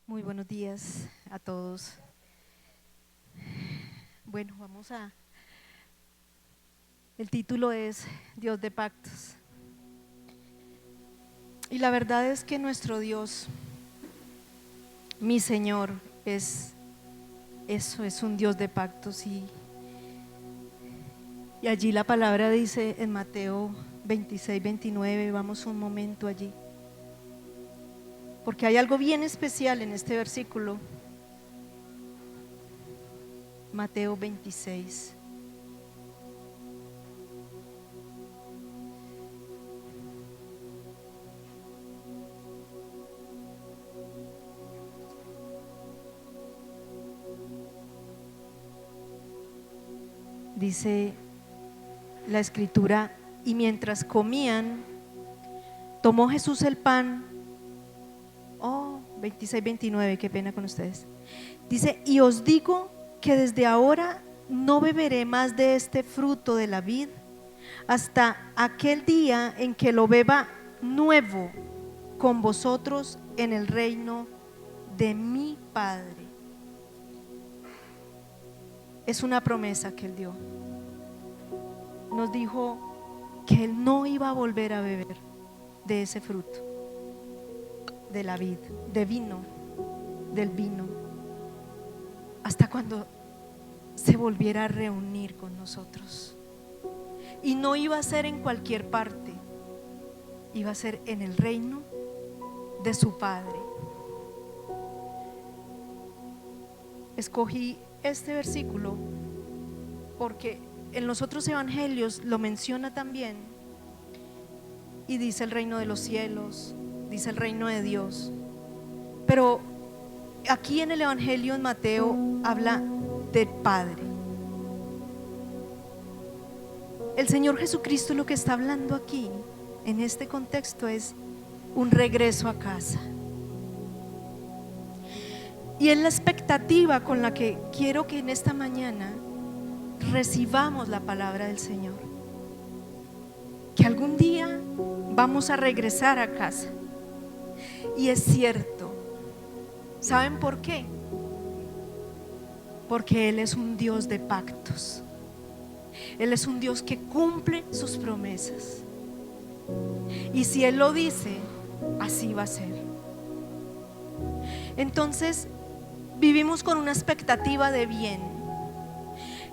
Muy buenos días a todos. Bueno, el título es Dios de pactos. Y la verdad es que nuestro Dios, mi Señor, es un Dios de pactos. Y allí la palabra dice en Mateo 26, 29, vamos un momento allí. Porque hay algo bien especial en este versículo. Mateo 26. Dice la escritura: y mientras comían, tomó Jesús el pan. 26, 29, qué pena con ustedes. Dice: y os digo que desde ahora no beberé más de este fruto de la vid hasta aquel día en que lo beba nuevo con vosotros en el reino de mi Padre. Es una promesa que Él dio. Nos dijo que Él no iba a volver a beber de ese fruto, de la vid, del vino, hasta cuando se volviera a reunir con nosotros. Y no iba a ser en cualquier parte, iba a ser en el reino de su Padre. Escogí este versículo porque en los otros evangelios lo menciona también, y dice el reino de los cielos, dice el reino de Dios, pero aquí en el evangelio en Mateo habla del Padre. El Señor Jesucristo lo que está hablando aquí en este contexto es un regreso a casa. Y es la expectativa con la que quiero que en esta mañana recibamos la palabra del Señor, que algún día vamos a regresar a casa. Y es cierto. ¿Saben por qué? Porque Él es un Dios de pactos. Él es un Dios que cumple sus promesas. Y si Él lo dice, así va a ser. Entonces vivimos con una expectativa de bien.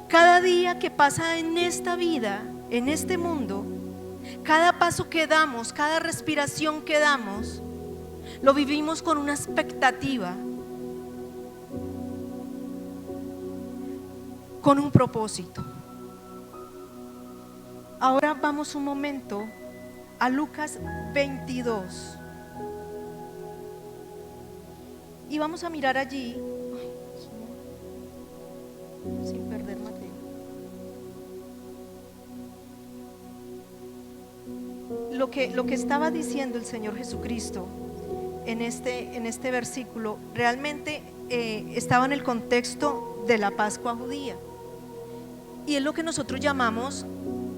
Cada día que pasa en esta vida, en este mundo, cada paso que damos, cada respiración que damos, lo vivimos con una expectativa, con un propósito. Ahora vamos un momento a Lucas 22 y vamos a mirar allí, sin perder Mateo. Lo que estaba diciendo el Señor Jesucristo en este versículo realmente estaba en el contexto de la Pascua judía, y es lo que nosotros llamamos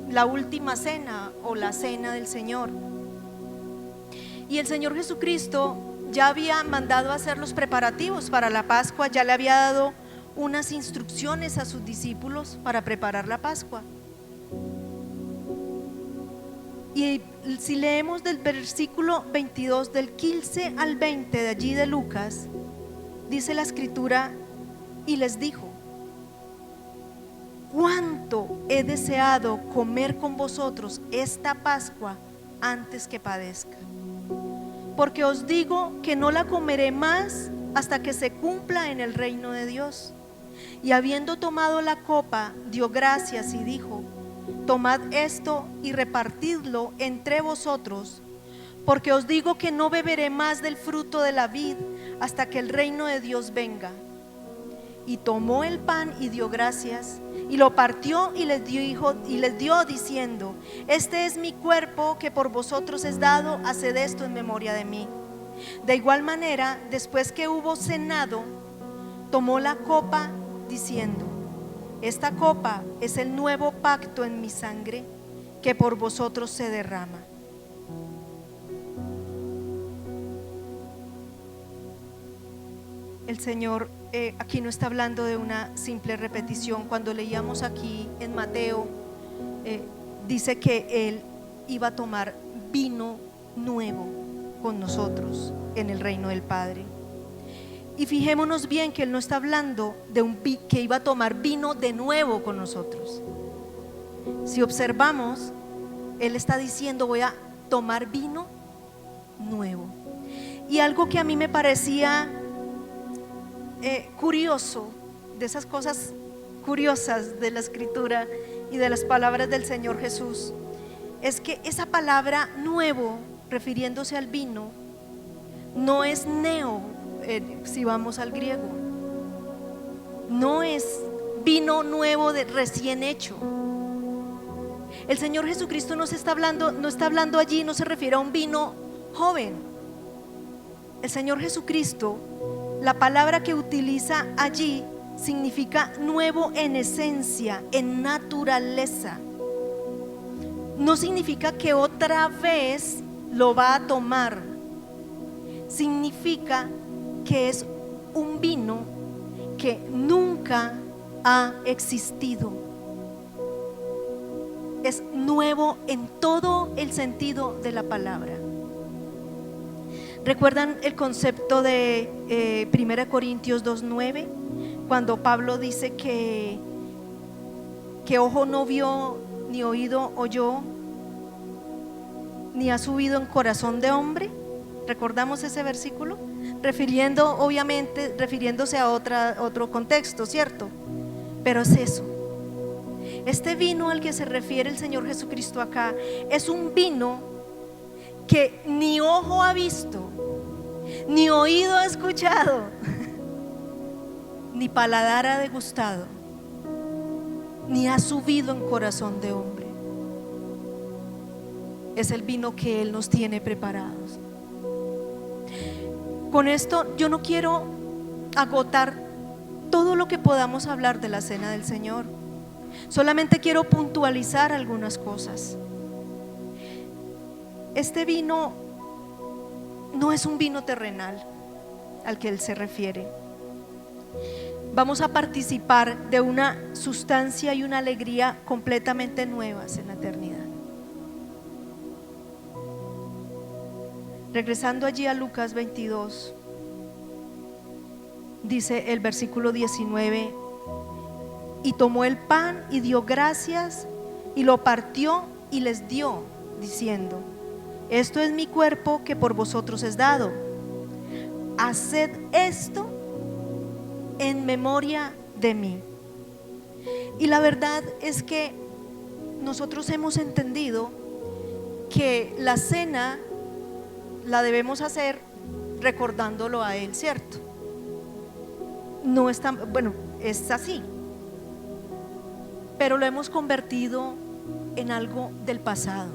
la última cena o la cena del Señor. Y el Señor Jesucristo ya había mandado a hacer los preparativos para la Pascua, ya le había dado unas instrucciones a sus discípulos para preparar la Pascua. Y si leemos del versículo 22, del 15 al 20 de allí de Lucas, dice la escritura: y les dijo: cuánto he deseado comer con vosotros esta Pascua antes que padezca, porque os digo que no la comeré más hasta que se cumpla en el reino de Dios. Y habiendo tomado la copa, dio gracias y dijo: tomad esto y repartidlo entre vosotros, porque os digo que no beberé más del fruto de la vid hasta que el reino de Dios venga. Y tomó el pan y dio gracias, y lo partió y les dio diciendo: este es mi cuerpo que por vosotros es dado, haced esto en memoria de mí. De igual manera, después que hubo cenado, tomó la copa diciendo: esta copa es el nuevo pacto en mi sangre, que por vosotros se derrama. el Señor aquí no está hablando de una simple repetición. Cuando leíamos aquí en Mateo, dice que Él iba a tomar vino nuevo con nosotros en el reino del Padre. Y fijémonos bien que Él no está hablando de que iba a tomar vino de nuevo con nosotros. Si observamos, Él está diciendo: voy a tomar vino nuevo. Y algo que a mí me parecía curioso, de esas cosas curiosas de la Escritura y de las palabras del Señor Jesús, es que esa palabra nuevo, refiriéndose al vino, no es neo. Si vamos al griego, no es vino nuevo de recién hecho. El Señor Jesucristo no está hablando allí, no se refiere a un vino joven. El Señor Jesucristo, la palabra que utiliza allí significa nuevo en esencia, en naturaleza. No significa que otra vez lo va a tomar. Significa que es un vino que nunca ha existido. Es nuevo en todo el sentido de la palabra. ¿Recuerdan el concepto de 1 Corintios 2:9? Cuando Pablo dice que ojo no vio, ni oído oyó, ni ha subido en corazón de hombre. ¿Recordamos ese versículo? Refiriéndose a otro contexto, ¿cierto? Pero es eso. Este vino al que se refiere el Señor Jesucristo acá es un vino que ni ojo ha visto, ni oído ha escuchado, ni paladar ha degustado, ni ha subido en corazón de hombre. Es el vino que Él nos tiene preparados. Con esto yo no quiero agotar todo lo que podamos hablar de la cena del Señor. Solamente quiero puntualizar algunas cosas. Este vino no es un vino terrenal al que Él se refiere. Vamos a participar de una sustancia y una alegría completamente nuevas en la eternidad. Regresando allí a Lucas 22, dice el versículo 19: y tomó el pan y dio gracias y lo partió y les dio, diciendo: esto es mi cuerpo que por vosotros es dado, haced esto en memoria de mí. Y la verdad es que nosotros hemos entendido que la cena la debemos hacer recordándolo a Él, ¿cierto? No es tan, bueno, es así, pero lo hemos convertido en algo del pasado.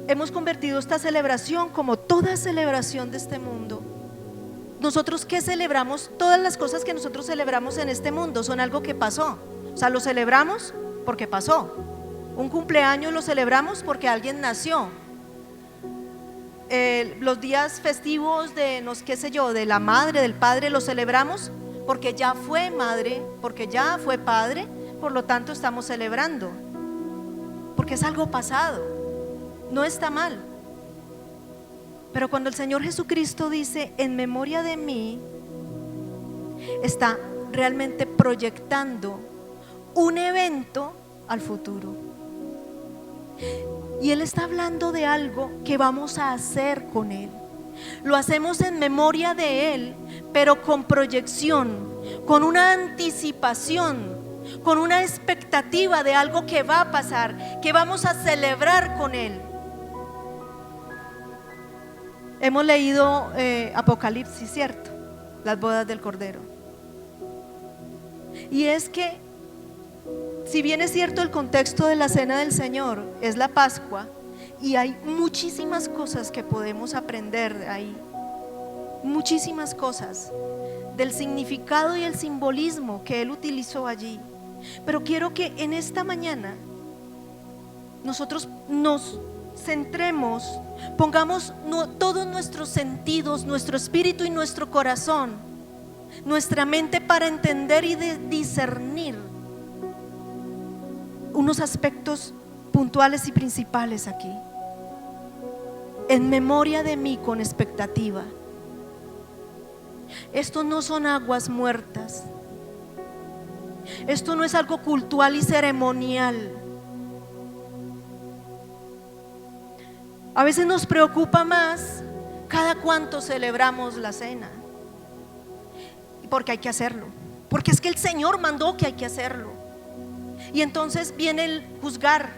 Hemos convertido esta celebración como toda celebración de este mundo. Nosotros, ¿qué celebramos? Todas las cosas que nosotros celebramos en este mundo son algo que pasó. O sea, lo celebramos porque pasó. Un cumpleaños lo celebramos porque alguien nació. Los días festivos de, no sé, qué sé yo, de la madre, del padre, los celebramos porque ya fue madre, porque ya fue padre, por lo tanto estamos celebrando, porque es algo pasado, no está mal. Pero cuando el Señor Jesucristo dice en memoria de mí, está realmente proyectando un evento al futuro. Y Él está hablando de algo que vamos a hacer con Él. Lo hacemos en memoria de Él, pero con proyección, con una anticipación, con una expectativa de algo que va a pasar, que vamos a celebrar con Él. Hemos leído Apocalipsis, ¿cierto? Las bodas del Cordero. Y es que, si bien es cierto, el contexto de la cena del Señor es la Pascua, y hay muchísimas cosas que podemos aprender de ahí, muchísimas cosas del significado y el simbolismo que Él utilizó allí. Pero quiero que en esta mañana nosotros nos centremos, pongamos todos nuestros sentidos, nuestro espíritu y nuestro corazón, nuestra mente para entender y discernir unos aspectos puntuales y principales aquí. En memoria de mí con expectativa. Esto no son aguas muertas. Esto no es algo cultural y ceremonial. A veces nos preocupa más cada cuánto celebramos la cena, porque hay que hacerlo, porque es que el Señor mandó que hay que hacerlo. Y entonces viene el juzgar,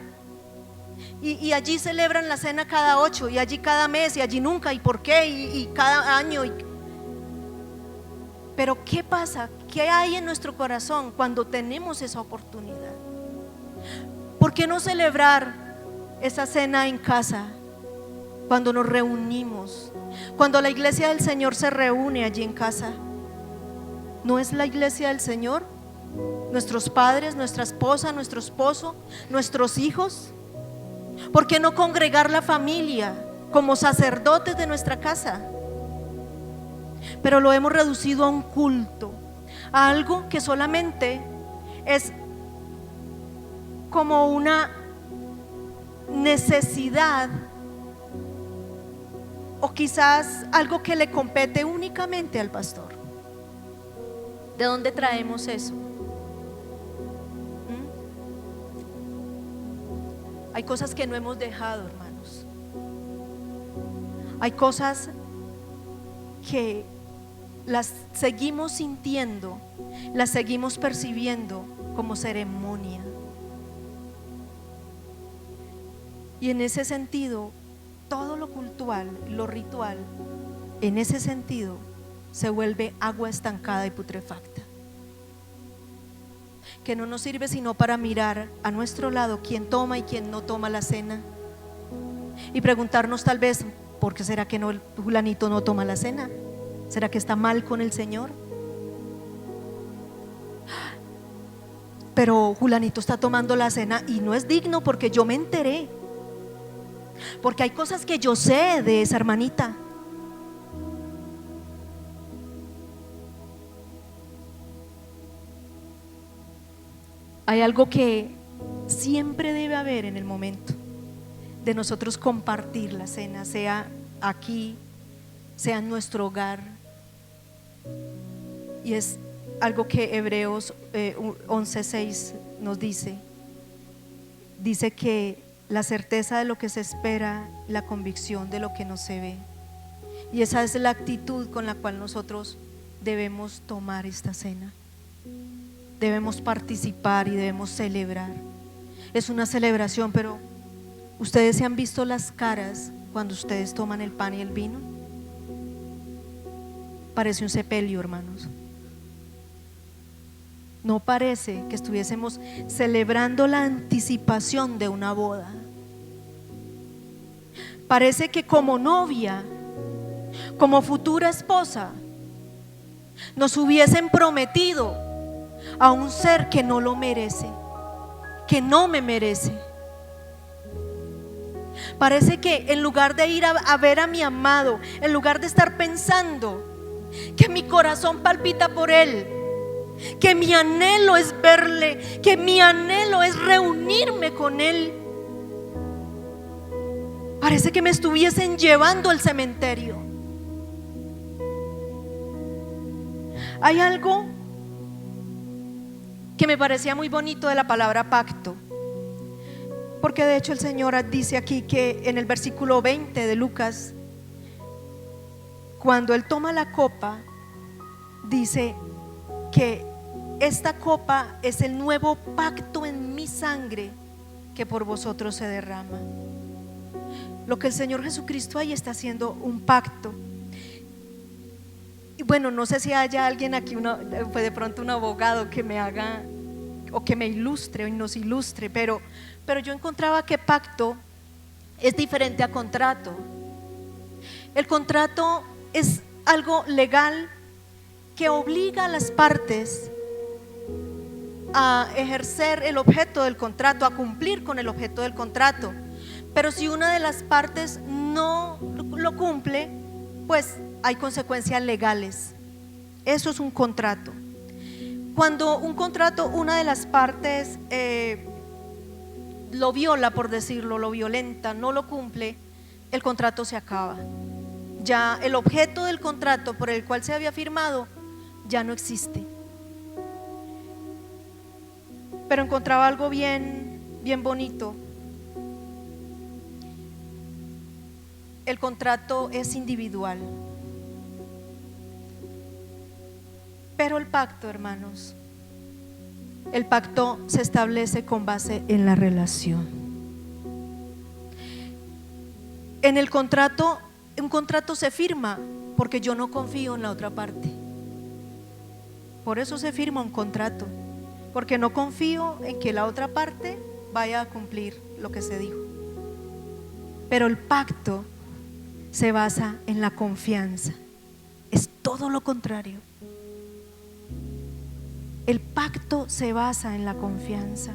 y allí celebran la cena cada 8, y allí cada mes, y allí nunca, y por qué, y cada año. Pero ¿qué pasa? ¿Qué hay en nuestro corazón cuando tenemos esa oportunidad? ¿Por qué no celebrar esa cena en casa? Cuando nos reunimos, cuando la iglesia del Señor se reúne allí en casa. ¿No es la iglesia del Señor? Nuestros padres, nuestra esposa, nuestro esposo, nuestros hijos. ¿Por qué no congregar la familia como sacerdotes de nuestra casa? Pero lo hemos reducido a un culto, a algo que solamente es como una necesidad, o quizás algo que le compete únicamente al pastor. ¿De dónde traemos eso? Hay cosas que no hemos dejado, hermanos. Hay cosas que las seguimos sintiendo, las seguimos percibiendo como ceremonia. Y en ese sentido, todo lo cultural, lo ritual, en ese sentido se vuelve agua estancada y putrefacta, que no nos sirve sino para mirar a nuestro lado quién toma y quién no toma la cena, y preguntarnos tal vez: ¿por qué será que no, el fulanito no toma la cena? ¿Será que está mal con el Señor? Pero fulanito está tomando la cena y no es digno porque yo me enteré, porque hay cosas que yo sé de esa hermanita. Hay algo que siempre debe haber en el momento de nosotros compartir la cena, sea aquí, sea en nuestro hogar, y es algo que Hebreos 11:6 nos dice que la certeza de lo que se espera, la convicción de lo que no se ve. Y esa es la actitud con la cual nosotros debemos tomar esta cena. Debemos participar y debemos celebrar. Es una celebración, pero ¿ustedes se han visto las caras cuando ustedes toman el pan y el vino? Parece un sepelio, hermanos. No parece que estuviésemos celebrando la anticipación de una boda. Parece que como novia, como futura esposa, nos hubiesen prometido a un ser que no lo merece, que no me merece. Parece que en lugar de ir a ver a mi amado, en lugar de estar pensando que mi corazón palpita por él, que mi anhelo es verle, que mi anhelo es reunirme con él, parece que me estuviesen llevando al cementerio. Hay algo que me parecía muy bonito de la palabra pacto, porque de hecho el Señor dice aquí que en el versículo 20 de Lucas, cuando Él toma la copa, dice que esta copa es el nuevo pacto en mi sangre que por vosotros se derrama. Lo que el Señor Jesucristo ahí está haciendo un pacto. Y bueno, no sé si haya alguien aquí, pues de pronto un abogado que me haga o que me ilustre o nos ilustre, pero yo encontraba que pacto es diferente a contrato. El contrato es algo legal que obliga a las partes a ejercer el objeto del contrato, a cumplir con el objeto del contrato. Pero si una de las partes no lo cumple, pues hay consecuencias legales. Eso es un contrato. Cuando un contrato, una de las partes lo viola, por decirlo, lo violenta, no lo cumple, el contrato se acaba. Ya el objeto del contrato por el cual se había firmado ya no existe. Pero encontraba algo bien bonito. El contrato es individual, pero el pacto, hermanos, el pacto se establece con base en la relación. En el contrato, un contrato se firma porque yo no confío en la otra parte. Por eso se firma un contrato, porque no confío en que la otra parte vaya a cumplir lo que se dijo. Pero el pacto se basa en la confianza. Es todo lo contrario. El pacto se basa en la confianza.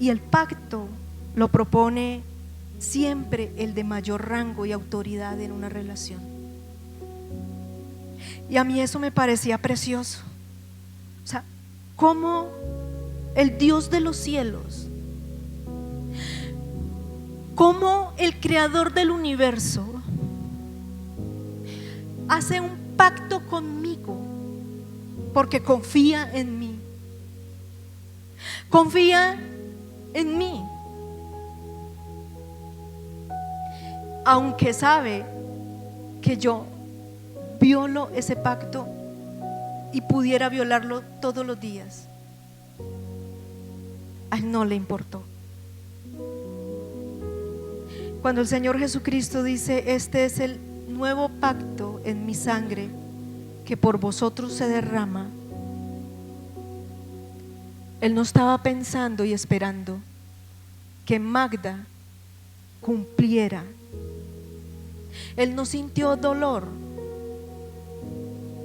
Y el pacto lo propone siempre el de mayor rango y autoridad en una relación. Y a mí eso me parecía precioso. O sea, cómo el Dios de los cielos, cómo el creador del universo hace un pacto conmigo porque confía en mí. Confía en mí, aunque sabe que yo violo ese pacto y pudiera violarlo todos los días. A él no le importó. Cuando el Señor Jesucristo dice: este es el nuevo pacto en mi sangre que por vosotros se derrama, Él no estaba pensando y esperando que Magda cumpliera. Él no sintió dolor,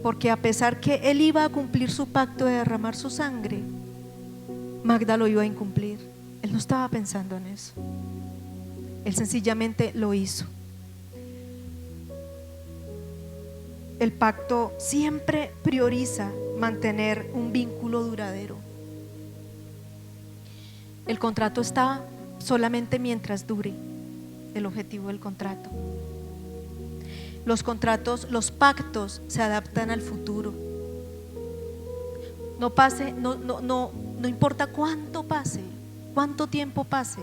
porque a pesar que Él iba a cumplir su pacto de derramar su sangre, Magda lo iba a incumplir. Él no estaba pensando en eso. Él sencillamente lo hizo. El pacto siempre prioriza mantener un vínculo duradero. El contrato está solamente mientras dure el objetivo del contrato. Los contratos, los pactos se adaptan al futuro. No pase, no importa cuánto pase, cuánto tiempo pase,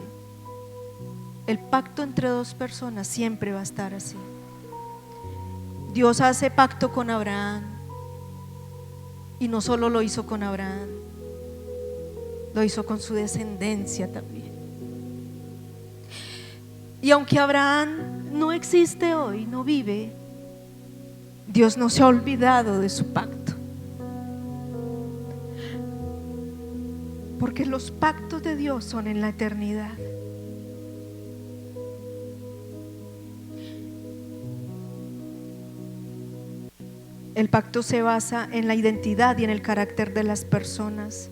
el pacto entre dos personas siempre va a estar así. Dios hace pacto con Abraham, y no solo lo hizo con Abraham, lo hizo con su descendencia también. Y aunque Abraham no existe hoy, no vive, Dios no se ha olvidado de su pacto, porque los pactos de Dios son en la eternidad. El pacto se basa en la identidad y en el carácter de las personas.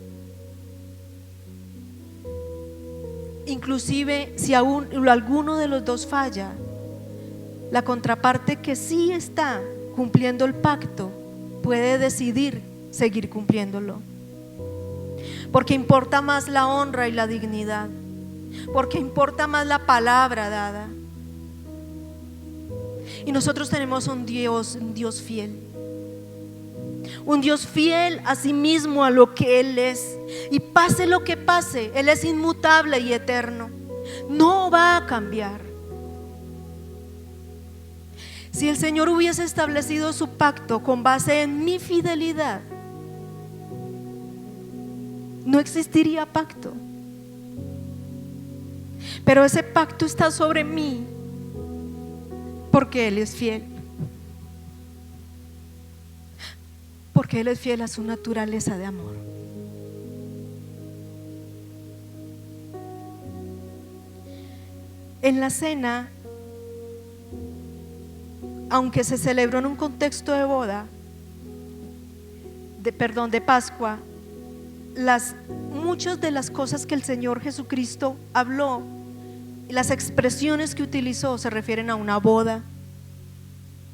Inclusive si alguno de los dos falla, la contraparte que sí está cumpliendo el pacto puede decidir seguir cumpliéndolo, porque importa más la honra y la dignidad, porque importa más la palabra dada. Y nosotros tenemos un Dios fiel, un Dios fiel a sí mismo, a lo que Él es. Y pase lo que pase, Él es inmutable y eterno, no va a cambiar. Si el Señor hubiese establecido su pacto con base en mi fidelidad, no existiría pacto. Pero ese pacto está sobre mí porque Él es fiel. Porque Él es fiel a su naturaleza de amor. En la cena, aunque se celebró en un contexto de boda, de Pascua, muchas de las cosas que el Señor Jesucristo habló las expresiones que utilizó se refieren a una boda.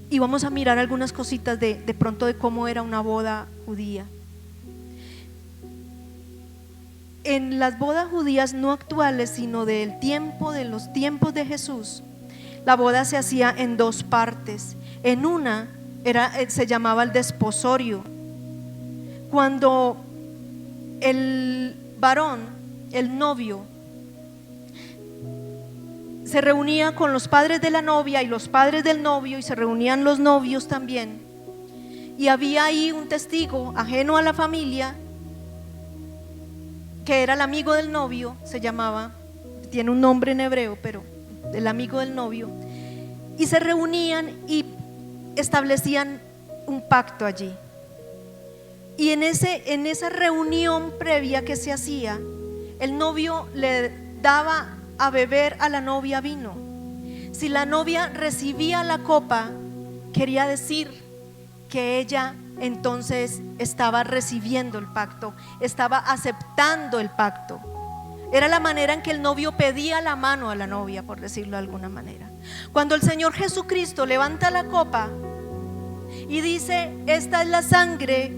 Y vamos a mirar algunas cositas de pronto de cómo era una boda judía. En las bodas judías no actuales, sino de los tiempos de Jesús, la boda se hacía en dos partes. En una se llamaba el desposorio, cuando el varón, el novio, se reunía con los padres de la novia y los padres del novio, y se reunían los novios también, y había ahí un testigo ajeno a la familia que era el amigo del novio, se llamaba, tiene un nombre en hebreo, pero el amigo del novio, y se reunían y establecían un pacto allí. Y en esa reunión previa que se hacía, el novio le daba a beber a la novia vino. Si la novia recibía la copa, quería decir que ella entonces estaba recibiendo el pacto, estaba aceptando el pacto. Era la manera en que el novio pedía la mano a la novia, por decirlo de alguna manera. Cuando el Señor Jesucristo levanta la copa y dice: esta es la sangre,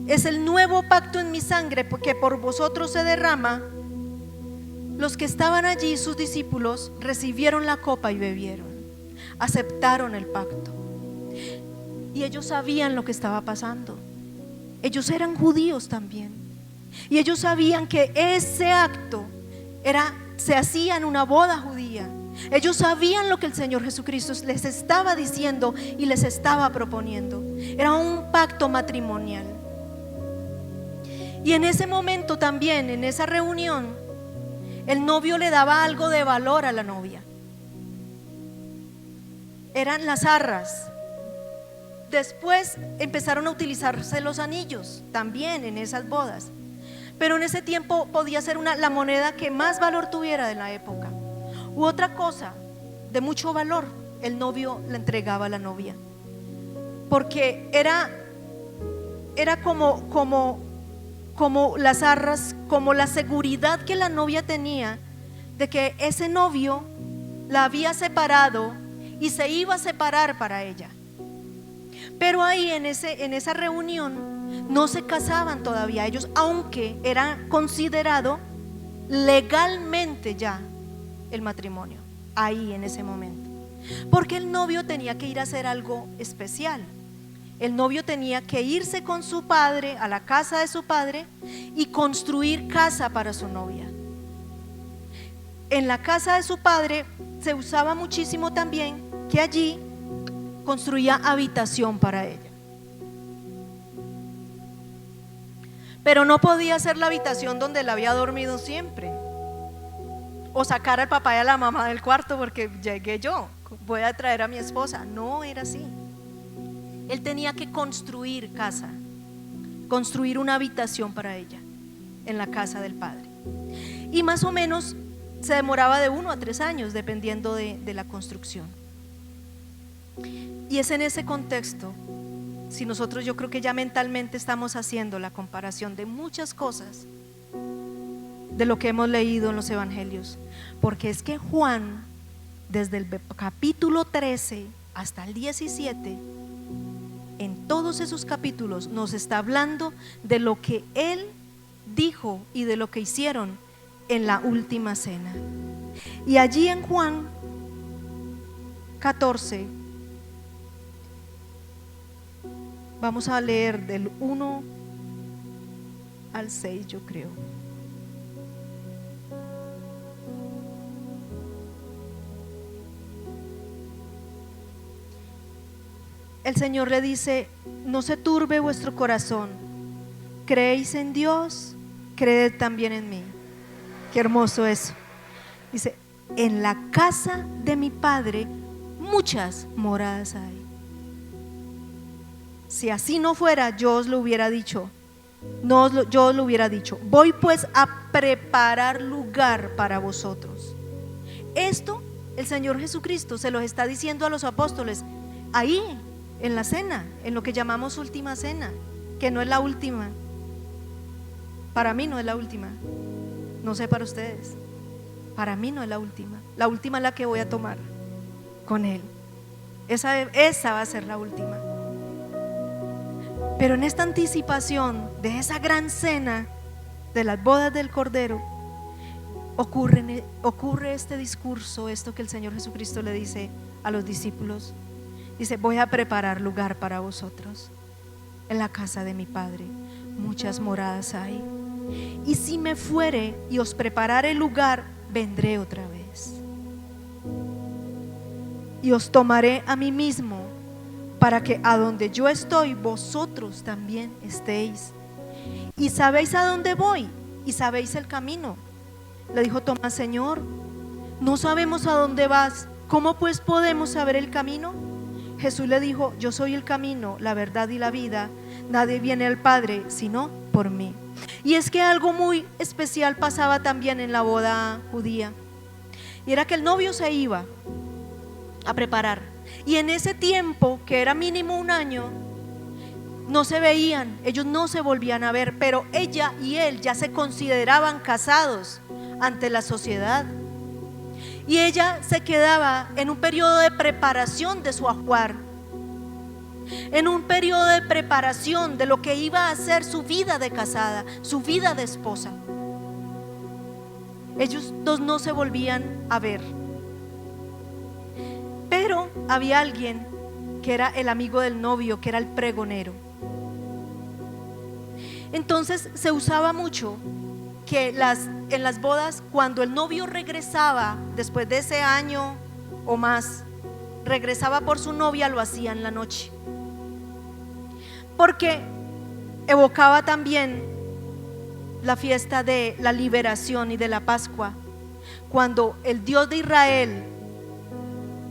es el nuevo pacto en mi sangre, porque por vosotros se derrama, los que estaban allí, sus discípulos, recibieron la copa y bebieron, aceptaron el pacto. Y ellos sabían lo que estaba pasando. Ellos eran judíos también, y ellos sabían que ese acto se hacía en una boda judía. Ellos sabían lo que el Señor Jesucristo les estaba diciendo y les estaba proponiendo. Era un pacto matrimonial. Y en ese momento también, en esa reunión, el novio le daba algo de valor a la novia. Eran las arras. Después empezaron a utilizarse los anillos también en esas bodas, pero en ese tiempo podía ser la moneda que más valor tuviera de la época. U otra cosa de mucho valor, el novio le entregaba a la novia, porque era como las arras, como la seguridad que la novia tenía de que ese novio la había separado y se iba a separar para ella. Pero ahí en esa reunión no se casaban todavía ellos, aunque era considerado legalmente ya el matrimonio, ahí en ese momento, porque el novio tenía que ir a hacer algo especial. El novio tenía que irse con su padre a la casa de su padre y construir casa para su novia. En la casa de su padre se usaba muchísimo también que allí construía habitación para ella. Pero no podía ser la habitación donde él había dormido siempre, o sacar al papá y a la mamá del cuarto porque llegué yo, voy a traer a mi esposa. No era así. Él tenía que construir casa, construir una habitación para ella en la casa del padre. Y más o menos se demoraba de 1 a 3 años dependiendo de la construcción. Y es en ese contexto, si nosotros, yo creo que ya mentalmente estamos haciendo la comparación de muchas cosas de lo que hemos leído en los evangelios, porque es que Juan, desde el capítulo 13 hasta el 17, en todos esos capítulos nos está hablando de lo que él dijo y de lo que hicieron en la última cena. Y allí en Juan 14 vamos a leer del 1 al 6, yo creo. El Señor le dice: no se turbe vuestro corazón, creéis en Dios, creed también en mí. Qué hermoso eso. Dice: en la casa de mi Padre muchas moradas hay. Si así no fuera, yo os lo hubiera dicho. Yo os lo hubiera dicho. Voy pues a preparar lugar para vosotros. Esto el Señor Jesucristo se lo está diciendo a los apóstoles ahí en la cena, en lo que llamamos última cena, que no es la última. Para mí no es la última, no sé para ustedes. para mí no es la última es la que voy a tomar con Él. Esa va a ser la última. Pero en esta anticipación de esa gran cena de las bodas del Cordero, ocurre este discurso, esto que el Señor Jesucristo le dice a los discípulos. Dice: voy a preparar lugar para vosotros. En la casa de mi Padre muchas moradas hay, y si me fuere y os preparare el lugar, vendré otra vez y os tomaré a mí mismo, para que a donde yo estoy vosotros también estéis. Y sabéis a dónde voy y sabéis el camino. Le dijo Tomás: Señor, no sabemos a dónde vas, ¿cómo pues podemos saber el camino? Jesús le dijo: yo soy el camino, la verdad y la vida. Nadie viene al Padre sino por mí. Y es que algo muy especial pasaba también en la boda judía, y era que el novio se iba a preparar, y en ese tiempo, que era mínimo un año, no se veían, ellos no se volvían a ver, pero ella y él ya se consideraban casados ante la sociedad, y ella se quedaba en un periodo de preparación de su ajuar, en un periodo de preparación de lo que iba a ser su vida de casada, su vida de esposa. Ellos dos no se volvían a ver, pero había alguien que era el amigo del novio, que era el pregonero. Entonces se usaba mucho que en las bodas, cuando el novio regresaba después de ese año o más, regresaba por su novia, lo hacía en la noche, porque evocaba también la fiesta de la liberación y de la Pascua, cuando el Dios de Israel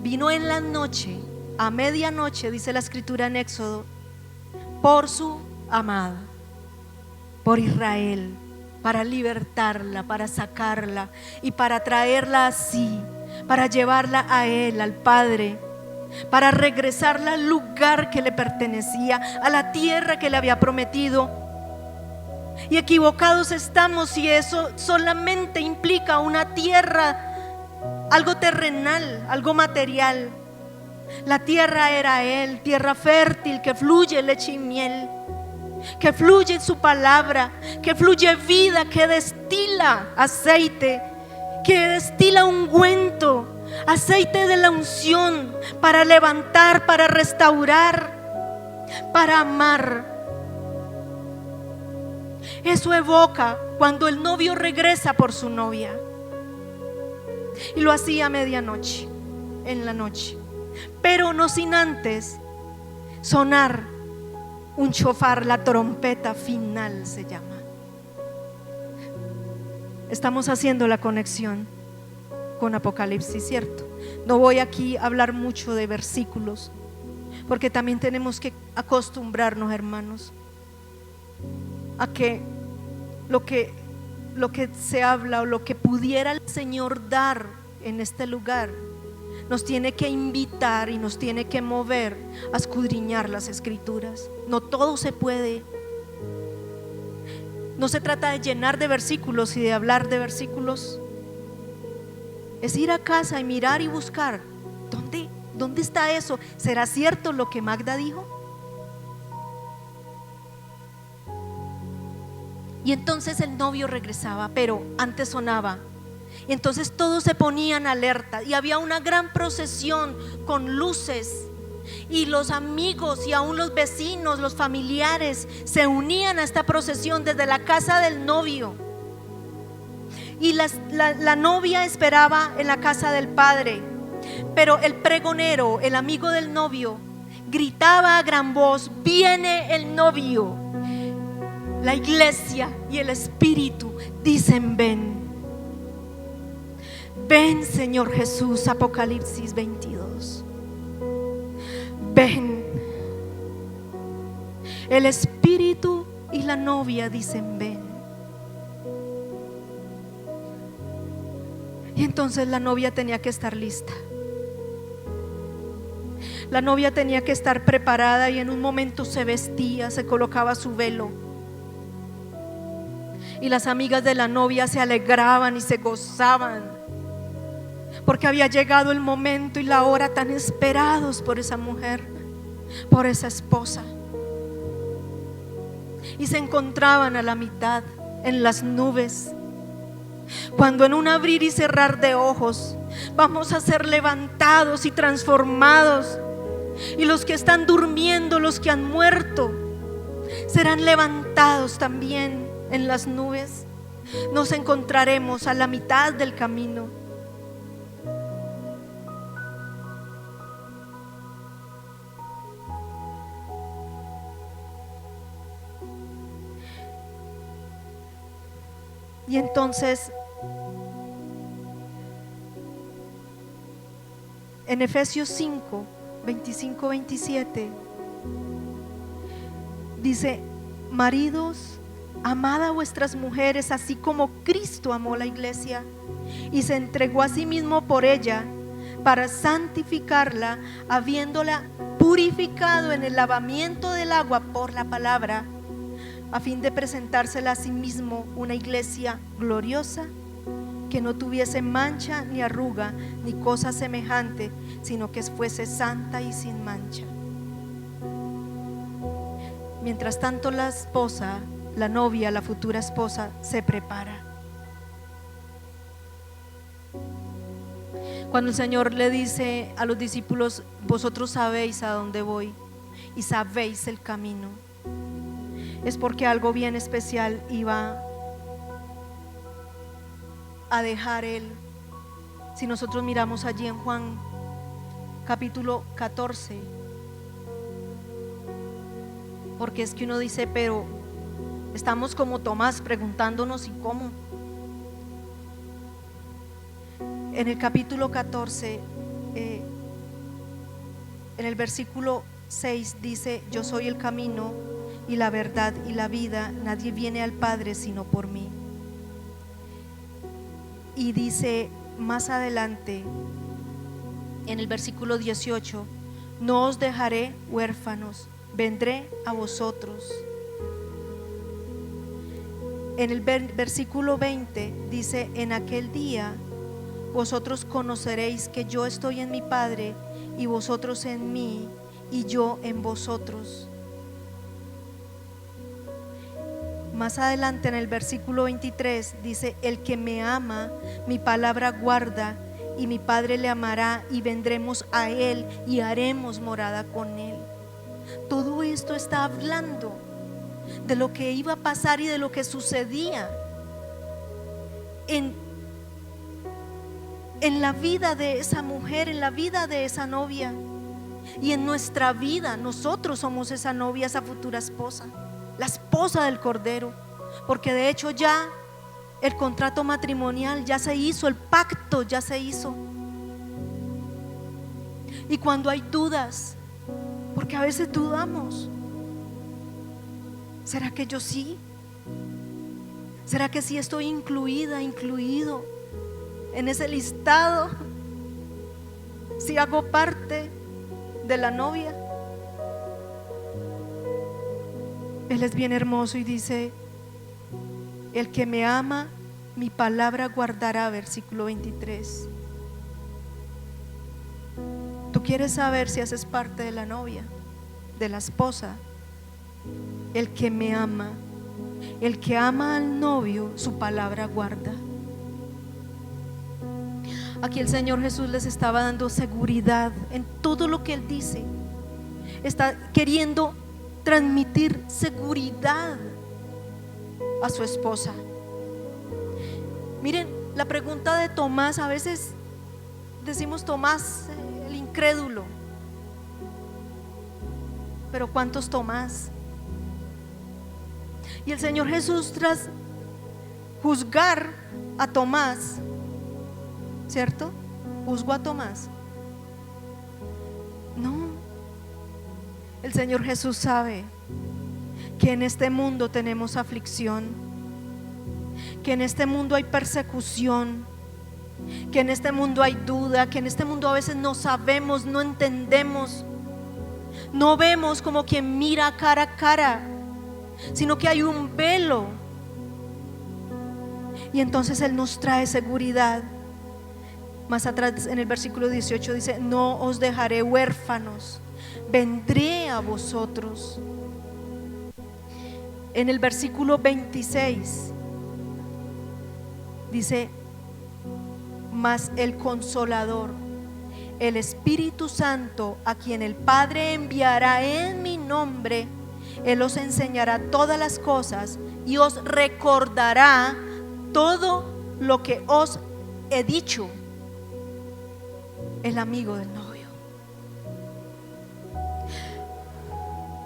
vino en la noche, a medianoche, dice la escritura en Éxodo, por su amada, por Israel, para libertarla, para sacarla y para traerla así, para llevarla a Él, al Padre, para regresarla al lugar que le pertenecía, a la tierra que le había prometido. Y equivocados estamos si eso solamente implica una tierra, algo terrenal, algo material. La tierra era Él, tierra fértil que fluye leche y miel, que fluye su palabra, que fluye vida, que destila aceite, que destila ungüento, aceite de la unción para levantar, para restaurar, para amar. Eso evoca cuando el novio regresa por su novia, y lo hacía a medianoche, en la noche, pero no sin antes sonar un shofar, la trompeta final se llama. Estamos haciendo la conexión con Apocalipsis, ¿cierto? No voy aquí a hablar mucho de versículos, porque también tenemos que acostumbrarnos, hermanos, a que lo que se habla o lo que pudiera el Señor dar en este lugar nos tiene que invitar y nos tiene que mover a escudriñar las escrituras. No todo se puede. No se trata de llenar de versículos y de hablar de versículos. Es ir a casa y mirar y buscar. ¿Dónde está eso? ¿Será cierto lo que Magda dijo? Y entonces el novio regresaba, pero antes sonaba. Y entonces todos se ponían alerta, y había una gran procesión con luces, y los amigos y aún los vecinos, los familiares se unían a esta procesión desde la casa del novio. Y la novia esperaba en la casa del padre, pero el pregonero, el amigo del novio, gritaba a gran voz: viene el novio. La iglesia y el Espíritu dicen: ven, ven Señor Jesús. Apocalipsis 22. Ven. El Espíritu y la novia dicen: ven. Y entonces la novia tenía que estar lista. La novia tenía que estar preparada, y en un momento se vestía, se colocaba su velo. Y las amigas de la novia se alegraban y se gozaban porque había llegado el momento y la hora tan esperados por esa mujer, por esa esposa. Y se encontraban a la mitad en las nubes, cuando en un abrir y cerrar de ojos vamos a ser levantados y transformados, y los que están durmiendo, los que han muerto, serán levantados también en las nubes. Nos encontraremos a la mitad del camino. Y entonces en Efesios 5, 25, 27 dice: maridos, amad a vuestras mujeres así como Cristo amó la iglesia y se entregó a sí mismo por ella, para santificarla, habiéndola purificado en el lavamiento del agua por la palabra, a fin de presentársela a sí mismo una iglesia gloriosa, que no tuviese mancha ni arruga ni cosa semejante, sino que fuese santa y sin mancha. Mientras tanto, la esposa, la novia, la futura esposa, se prepara. Cuando el Señor le dice a los discípulos: vosotros sabéis a dónde voy y sabéis el camino, es porque algo bien especial iba a dejar Él. Si nosotros miramos allí en Juan capítulo 14, porque es que uno dice, pero estamos como Tomás preguntándonos: ¿y cómo? En el capítulo 14, en el versículo 6 dice: yo soy el camino y la verdad y la vida, nadie viene al Padre sino por mí. Y dice más adelante, en el versículo 18: no os dejaré huérfanos, vendré a vosotros. En el versículo 20 dice: en aquel día vosotros conoceréis que yo estoy en mi Padre, y vosotros en mí, y yo en vosotros. Más adelante en el versículo 23 dice: el que me ama, mi palabra guarda, y mi Padre le amará, y vendremos a él y haremos morada con él. Todo esto está hablando de lo que iba a pasar y de lo que sucedía en la vida de esa mujer, en la vida de esa novia, y en nuestra vida. Nosotros somos esa novia, esa futura esposa, la esposa del Cordero, porque de hecho ya el contrato matrimonial ya se hizo, el pacto ya se hizo. Y cuando hay dudas, porque a veces dudamos, ¿será que yo sí? ¿Será que sí estoy incluida, incluido en ese listado? ¿Si hago parte de la novia? Él es bien hermoso y dice: el que me ama, mi palabra guardará, versículo 23. ¿Tú quieres saber si haces parte de la novia, de la esposa? El que me ama, el que ama al novio, su palabra guarda. Aquí el Señor Jesús les estaba dando seguridad en todo lo que Él dice. Está queriendo transmitir seguridad a su esposa. Miren, la pregunta de Tomás, a veces decimos Tomás, el incrédulo, pero ¿cuántos Tomás? Y el Señor Jesús, tras juzgar a Tomás, ¿cierto? ¿Juzgó a Tomás? No. El Señor Jesús sabe que en este mundo tenemos aflicción, que en este mundo hay persecución, que en este mundo hay duda, que en este mundo a veces no sabemos, no entendemos, no vemos como quien mira cara a cara, sino que hay un velo. Y entonces Él nos trae seguridad Más atrás en el versículo 18 dice: no os dejaré huérfanos, vendré a vosotros. En el versículo 26 dice: mas el Consolador, el Espíritu Santo, a quien el Padre enviará en mi nombre, Él os enseñará todas las cosas y os recordará todo lo que os he dicho. El amigo del novio,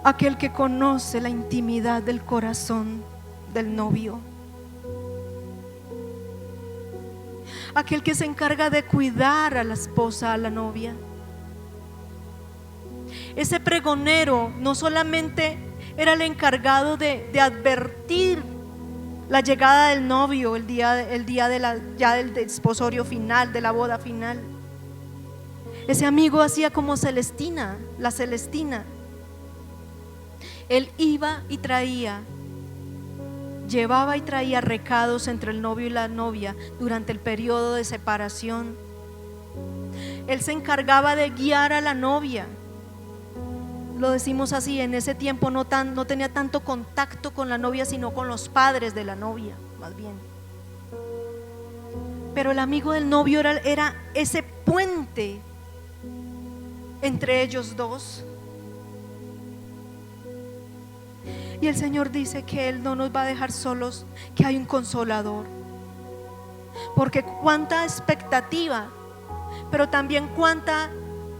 aquel que conoce la intimidad del corazón del novio, aquel que se encarga de cuidar a la esposa, a la novia. Ese pregonero no solamente era el encargado de advertir la llegada del novio el día del desposorio final, de la boda final. Ese amigo hacía como Celestina, la Celestina. Él iba y traía, llevaba y traía recados entre el novio y la novia durante el periodo de separación. Él se encargaba de guiar a la novia. Lo decimos así, en ese tiempo no tenía tanto contacto con la novia, sino con los padres de la novia, más bien. Pero el amigo del novio era ese puente entre ellos dos. Y el Señor dice que Él no nos va a dejar solos, que hay un consolador. Porque cuánta expectativa, pero también cuánta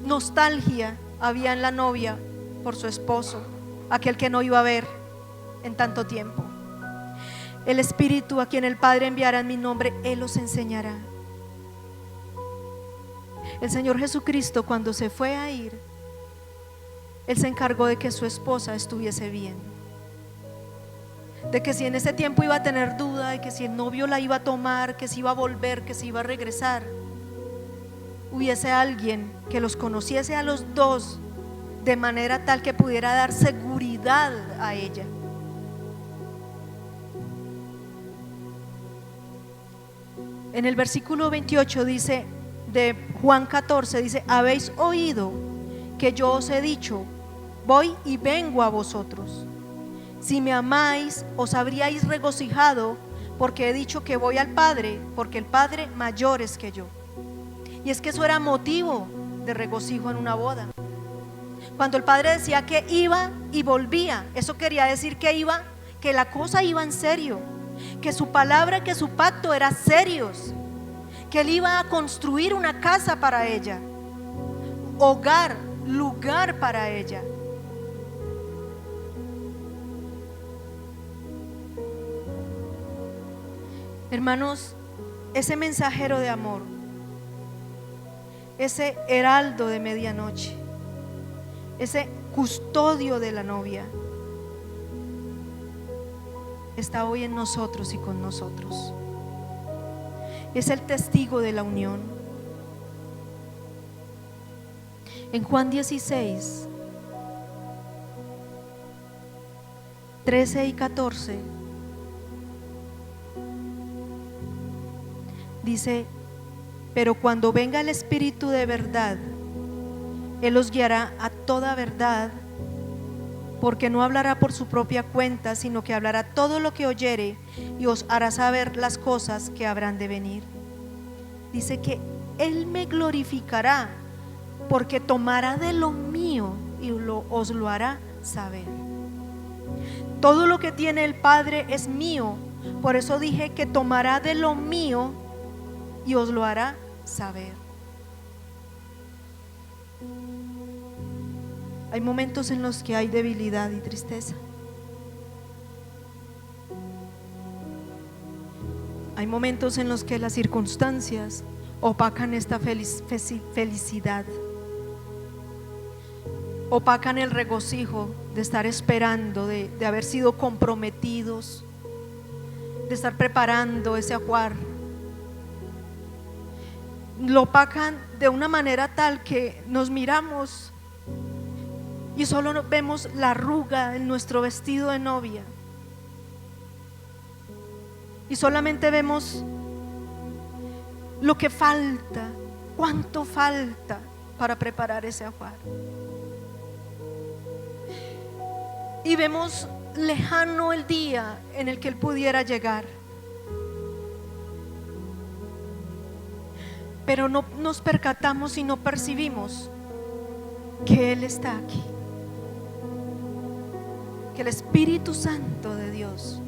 nostalgia había en la novia por su esposo, aquel que no iba a ver en tanto tiempo. El Espíritu, a quien el Padre enviará en mi nombre, Él os enseñará. El Señor Jesucristo, cuando se fue a ir, Él se encargó de que su esposa estuviese bien, de que si en ese tiempo iba a tener duda, de que si el novio la iba a tomar, que si iba a volver, que si iba a regresar, hubiese alguien que los conociese a los dos de manera tal que pudiera dar seguridad a ella. En el versículo 28 dice, de Juan 14, dice: habéis oído que yo os he dicho, voy y vengo a vosotros. Si me amáis, os habríais regocijado, porque he dicho que voy al Padre, porque el Padre mayor es que yo. Y es que eso era motivo de regocijo en una boda. Cuando el Padre decía que iba y volvía, eso quería decir que la cosa iba en serio, que su palabra, que su pacto era serios, que Él iba a construir una casa para ella, hogar, lugar para ella. Hermanos, ese mensajero de amor, ese heraldo de medianoche, ese custodio de la novia, está hoy en nosotros y con nosotros. Es el testigo de la unión. En Juan 16, 13 y 14 dice: pero cuando venga el Espíritu de verdad, Él os guiará a toda verdad, porque no hablará por su propia cuenta, sino que hablará todo lo que oyere y os hará saber las cosas que habrán de venir. Dice que Él me glorificará, porque tomará de lo mío y os lo hará saber. Todo lo que tiene el Padre es mío, por eso dije que tomará de lo mío y os lo hará saber. Hay momentos en los que hay debilidad y tristeza. Hay momentos en los que las circunstancias opacan esta felicidad, opacan el regocijo de estar esperando, de haber sido comprometidos, de estar preparando ese ajuar. Lo opacan de una manera tal que nos miramos y solo vemos la arruga en nuestro vestido de novia, y solamente vemos lo que falta ¿Cuánto falta para preparar ese ajuar? Y vemos lejano el día en el que Él pudiera llegar, pero no nos percatamos y no percibimos que Él está aquí, que el Espíritu Santo de Dios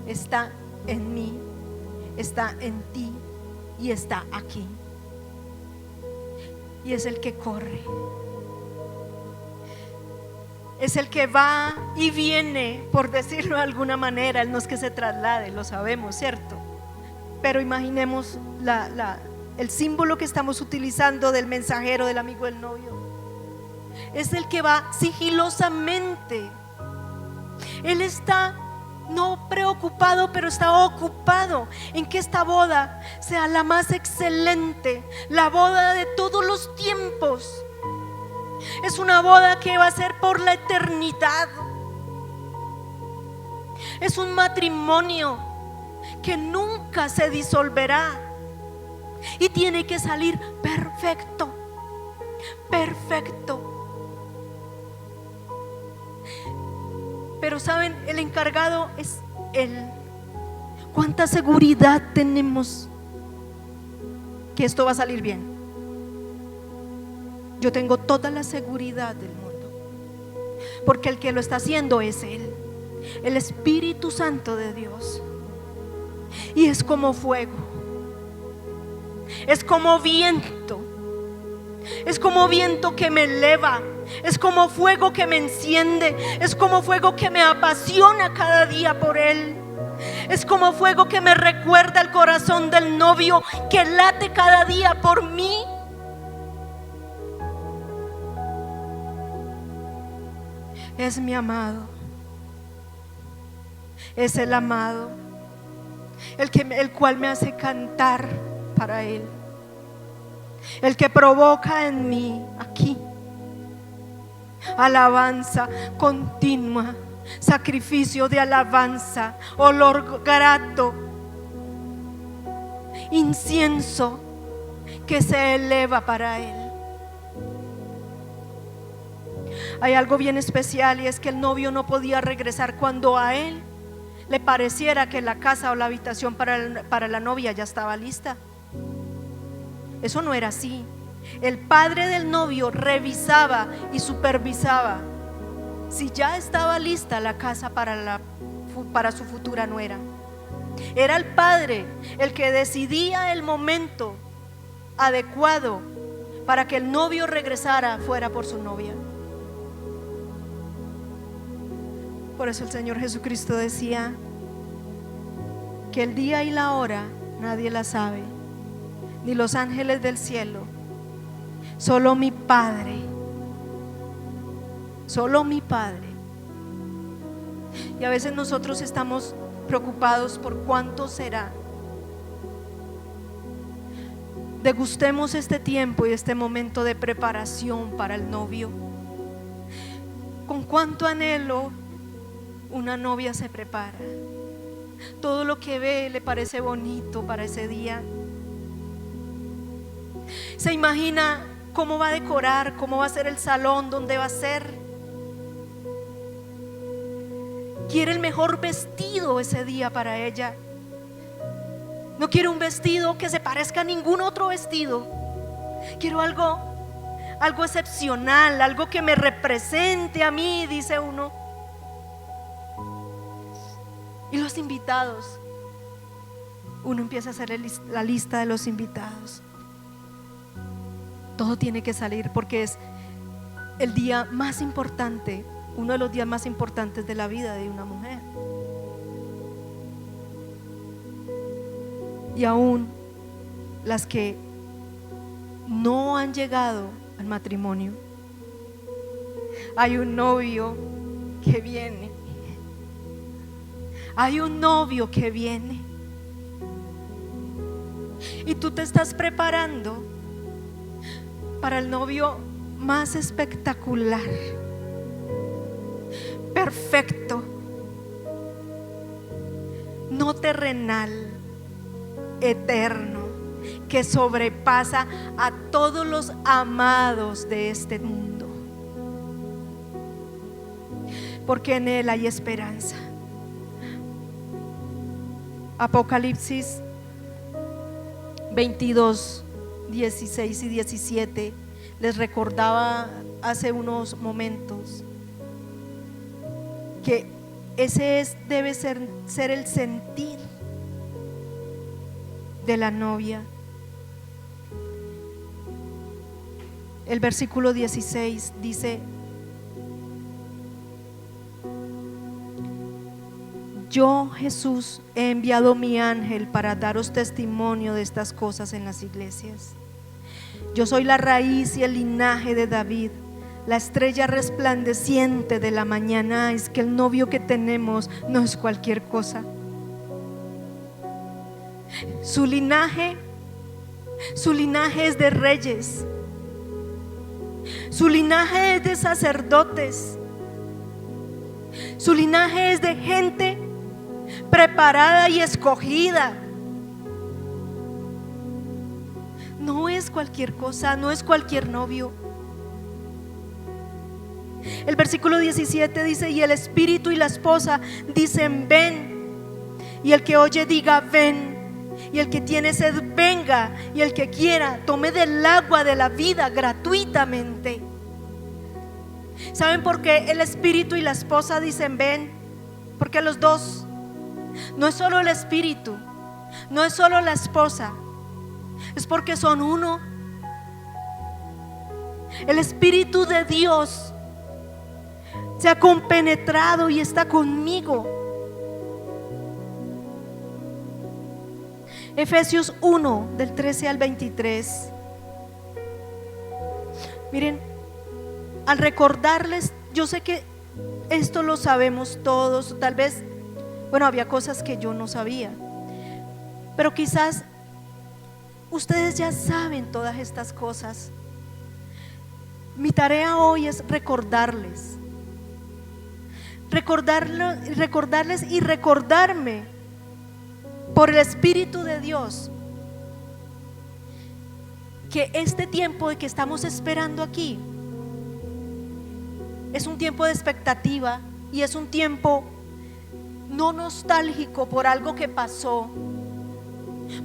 está en mí, está en ti y está aquí, y es el que corre, es el que va y viene, por decirlo de alguna manera. Él no es que se traslade, lo sabemos, ¿cierto? Pero imaginemos el símbolo que estamos utilizando del mensajero, del amigo del novio. Es el que va sigilosamente. Él está no preocupado, pero está ocupado en que esta boda sea la más excelente, la boda de todos los tiempos. Es una boda que va a ser por la eternidad. Es un matrimonio que nunca se disolverá y tiene que salir perfecto, perfecto. Pero saben, el encargado es Él. ¿Cuánta seguridad tenemos que esto va a salir bien? Yo tengo toda la seguridad del mundo, porque el que lo está haciendo es Él, el Espíritu Santo de Dios. Y es como fuego, es como viento, es como viento que me eleva, es como fuego que me enciende, es como fuego que me apasiona cada día por Él. Es como fuego que me recuerda el corazón del novio que late cada día por mí. Es mi amado, es el amado, el cual me hace cantar para Él, el que provoca en mí aquí alabanza continua, sacrificio de alabanza, olor grato, incienso que se eleva para Él. Hay algo bien especial, y es que el novio no podía regresar cuando a él le pareciera que la casa o la habitación para la novia ya estaba lista. Eso no era así. El padre del novio revisaba y supervisaba si ya estaba lista la casa para su futura nuera. Era el padre el que decidía el momento adecuado para que el novio regresara fuera por su novia. Por eso el Señor Jesucristo decía que el día y la hora nadie la sabe, ni los ángeles del cielo, solo mi Padre, solo mi Padre. Y a veces nosotros estamos preocupados por cuánto será. Degustemos este tiempo y este momento de preparación para el novio. Con cuánto anhelo una novia se prepara. Todo lo que ve le parece bonito para ese día. Se imagina cómo va a decorar, cómo va a ser el salón, dónde va a ser. Quiere el mejor vestido ese día para ella. No quiero un vestido que se parezca a ningún otro vestido. Quiero algo excepcional, algo que me represente a mí, dice uno. Y los invitados, uno empieza a hacer la lista de los invitados. Todo tiene que salir porque es el día más importante, uno de los días más importantes de la vida de una mujer. Y aún las que no han llegado al matrimonio, hay un novio que viene. Hay un novio que viene. Y tú te estás preparando para el novio más espectacular, perfecto, no terrenal, eterno, que sobrepasa a todos los amados de este mundo, porque en Él hay esperanza. Apocalipsis 22, 16 y 17, les recordaba hace unos momentos que ese debe ser el sentir de la novia. El versículo 16 dice: yo, Jesús, he enviado mi ángel para daros testimonio de estas cosas en las iglesias. Yo soy la raíz y el linaje de David, la estrella resplandeciente de la mañana. Es que el novio que tenemos no es cualquier cosa. Su linaje es de reyes, su linaje es de sacerdotes, su linaje es de gente preparada y escogida. No es cualquier cosa, no es cualquier novio. El versículo 17 dice: y el espíritu y la esposa dicen ven, y el que oye diga ven, y el que tiene sed venga, y el que quiera tome del agua de la vida gratuitamente. ¿Saben por qué el espíritu y la esposa dicen ven? Porque los dos, no es solo el espíritu, no es solo la esposa, es porque son uno. El Espíritu de Dios se ha compenetrado y está conmigo. Efesios 1 del 13 al 23. Miren, al recordarles, yo sé que esto lo sabemos todos, tal vez, bueno, había cosas que yo no sabía, pero quizás ustedes ya saben todas estas cosas. Mi tarea hoy es recordarles y recordarme por el Espíritu de Dios que este tiempo de que estamos esperando aquí es un tiempo de expectativa y es un tiempo no nostálgico por algo que pasó,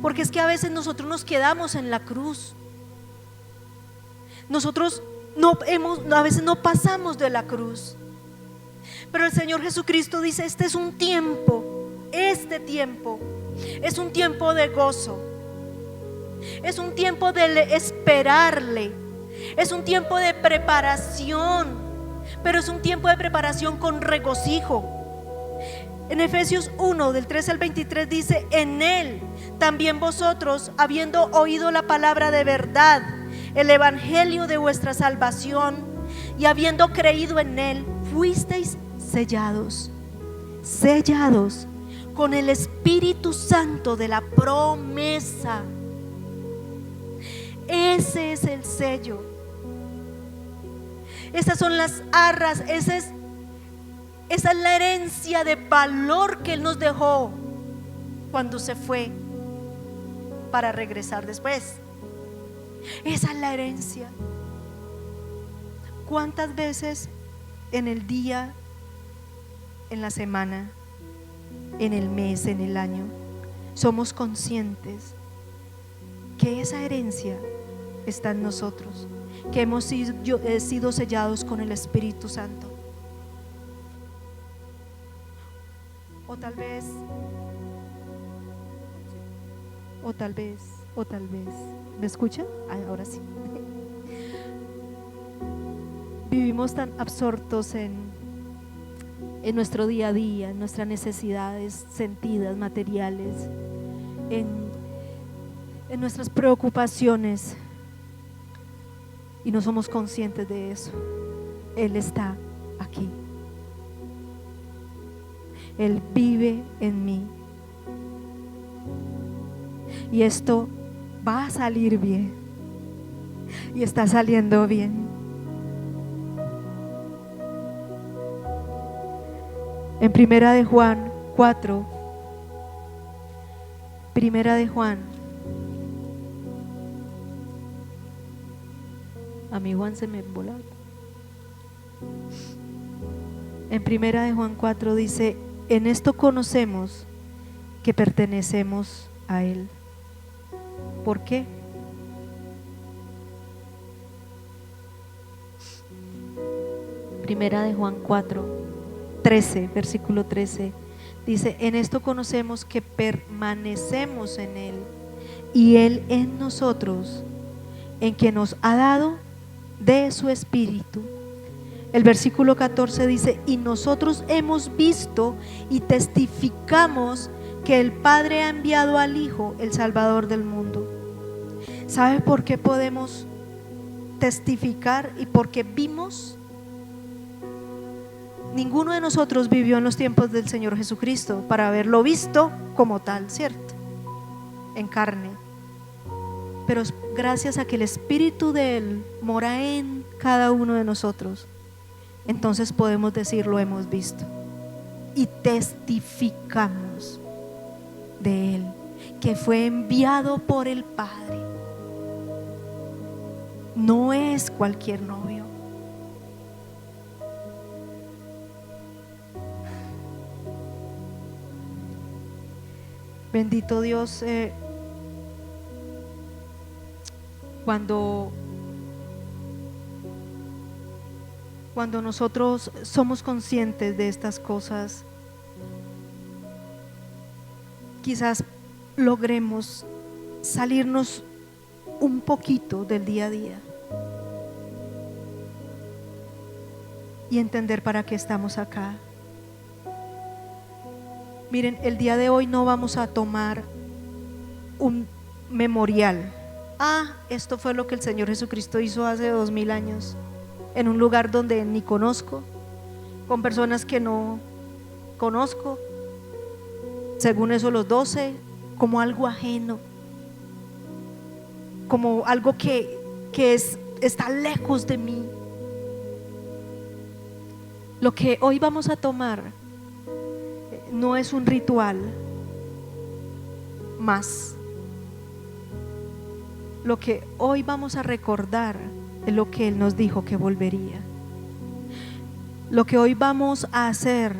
porque es que a veces nosotros nos quedamos en la cruz, nosotros a veces no pasamos de la cruz, pero el Señor Jesucristo dice: este es un tiempo, este tiempo es un tiempo de gozo, es un tiempo de esperarle, es un tiempo de preparación, pero es un tiempo de preparación con regocijo. En Efesios 1 del 13 al 23 dice: en Él también vosotros, habiendo oído la palabra de verdad, el evangelio de vuestra salvación, y habiendo creído en Él, fuisteis sellados con el Espíritu Santo de la promesa. Ese es el sello, esas son las arras, esa es la herencia de valor que Él nos dejó cuando se fue para regresar después. Esa es la herencia. ¿Cuántas veces en el día, en la semana, en el mes, en el año, somos conscientes que esa herencia está en nosotros, que hemos sido sellados con el Espíritu Santo? O tal vez, ¿me escuchan? Ahora sí. Vivimos tan absortos en nuestro día a día, en nuestras necesidades sentidas, materiales, en nuestras preocupaciones, y no somos conscientes de eso. Él está aquí, Él vive en mí, y esto va a salir bien, y está saliendo bien. En Primera de Juan 4, Primera de Juan A mí Juan se me volaba. En primera de Juan 4 dice: en esto conocemos que pertenecemos a Él. ¿Por qué? Primera de Juan 4:13, versículo 13, dice: en esto conocemos que permanecemos en Él y Él en nosotros, en que nos ha dado de su Espíritu. El versículo 14 dice: y nosotros hemos visto y testificamos que el Padre ha enviado al Hijo, el Salvador del mundo. ¿Sabe por qué podemos testificar y por qué vimos? Ninguno de nosotros vivió en los tiempos del Señor Jesucristo para haberlo visto como tal, ¿cierto? En carne. Pero gracias a que el Espíritu de Él mora en cada uno de nosotros, entonces podemos decir: lo hemos visto y testificamos de Él, que fue enviado por el Padre. No es cualquier novio. Bendito Dios. Cuando nosotros somos conscientes de estas cosas, quizás logremos salirnos un poquito del día a día y entender para qué estamos acá. Miren, el día de hoy no vamos a tomar un memorial. Esto fue lo que el Señor Jesucristo hizo hace 2000 años, en un lugar donde ni conozco, con personas que no conozco, según eso los 12, como algo ajeno, como algo que está lejos de mí. Lo que hoy vamos a tomar no es un ritual más. Lo que hoy vamos a recordar es lo que Él nos dijo que volvería. Lo que hoy vamos a hacer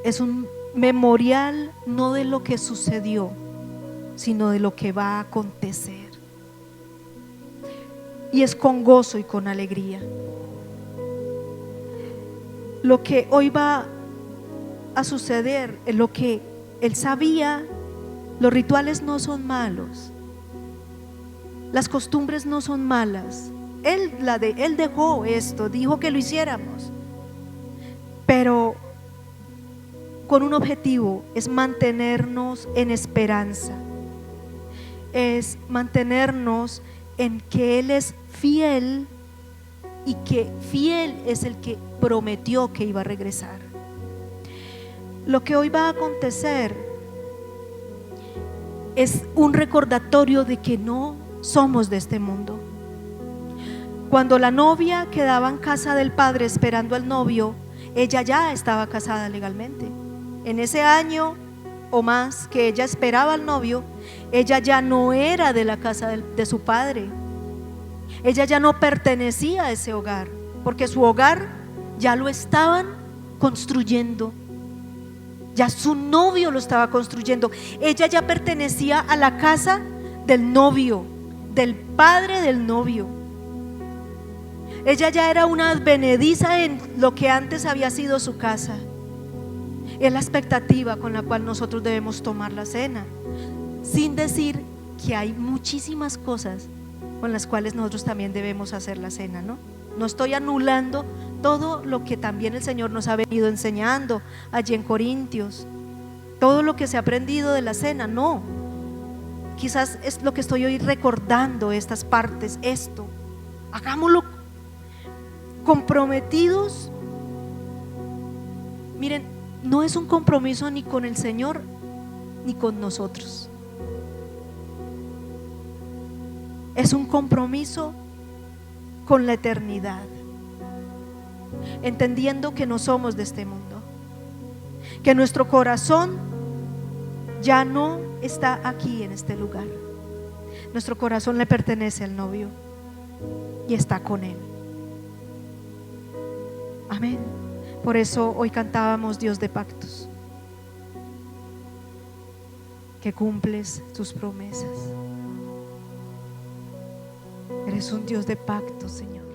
es un memorial, no de lo que sucedió, sino de lo que va a acontecer. Y es con gozo y con alegría. Lo que hoy va a suceder es lo que Él sabía. Los rituales no son malos, las costumbres no son malas. Él dejó esto, dijo que lo hiciéramos, pero con un objetivo: es mantenernos en esperanza, es mantenernos en que Él es fiel, y que fiel es el que prometió que iba a regresar. Lo que hoy va a acontecer es un recordatorio de que no somos de este mundo. Cuando la novia quedaba en casa del padre esperando al novio, ella ya estaba casada legalmente. En ese año o más que ella esperaba al novio, ella ya no era de la casa de su padre. Ella ya no pertenecía a ese hogar, porque su hogar ya lo estaban construyendo. Ya su novio lo estaba construyendo. Ella ya pertenecía a la casa del novio, del padre del novio. Ella ya era una advenediza en lo que antes había sido su casa. Es la expectativa con la cual nosotros debemos tomar la cena, sin decir que hay muchísimas cosas con las cuales nosotros también debemos hacer la cena, ¿no? No estoy anulando todo lo que también el Señor nos ha venido enseñando allí en Corintios, todo lo que se ha aprendido de la cena, no. Quizás es lo que estoy hoy recordando, estas partes, esto. Hagámoslo comprometidos. Miren, no es un compromiso ni con el Señor ni con nosotros. Es un compromiso con la eternidad, entendiendo que no somos de este mundo, que nuestro corazón ya no está aquí en este lugar. Nuestro corazón le pertenece al novio. y está con Él. Amén. Por eso hoy cantábamos: Dios de pactos, que cumples tus promesas. Eres un Dios de pactos, Señor.